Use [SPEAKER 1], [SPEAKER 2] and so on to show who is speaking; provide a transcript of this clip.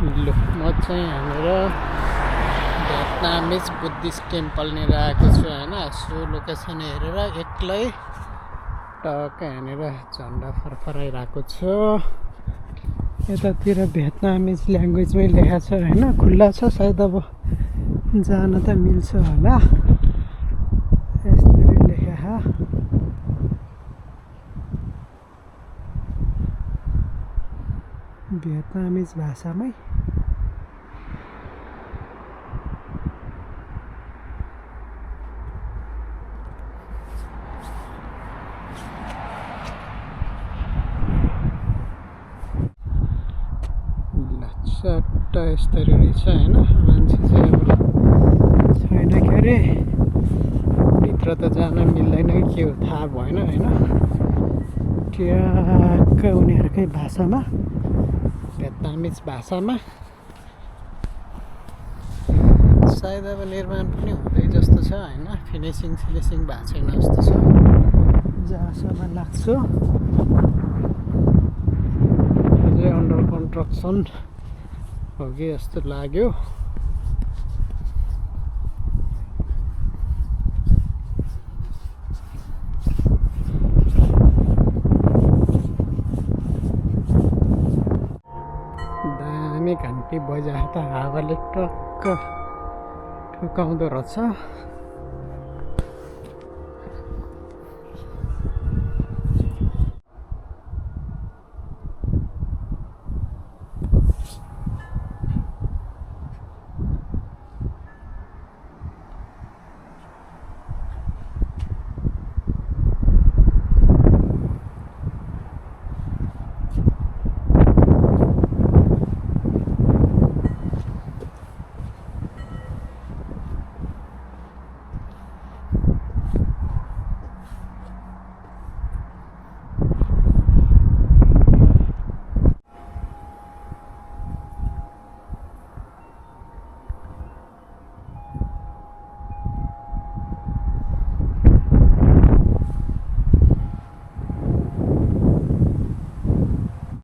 [SPEAKER 1] ल म चाहिँ हाम्रो भियतनामिज बुद्धिस्ट टेम्पलनिर आएको छु होइन। यसो लोकेसन हेरेर एक्लै टक्क यहाँनिर झन्डा फरफराइरहेको छु। यतातिर भियतनामिज ल्याङ्ग्वेजमै लेखा छ होइन, खुल्ला छ, सायद अब जान त मिल्छ होला। यसरी लेखा भियतनामिज भाषामै। चट्ट यस्तरी रहेछ होइन। मान्छे चाहिँ अब छैन के अरे, भित्र त जान मिल्दैन कि के हो थाहा भएन होइन। ट्याक्क उनीहरूकै भाषामा, भियतनामिज भाषामा सायद अब निर्माण पनि हुँदै जस्तो छ होइन। फिनिसिङ भएको छैन जस्तो छ जहाँसम्म लाग्छ। अझै अन्डर कन्स्ट्रक्सन हो कि जस्तो लाग्यो। दामी घन्टी बजाए त हावाले टक्क ठुकाउँदो रहेछ।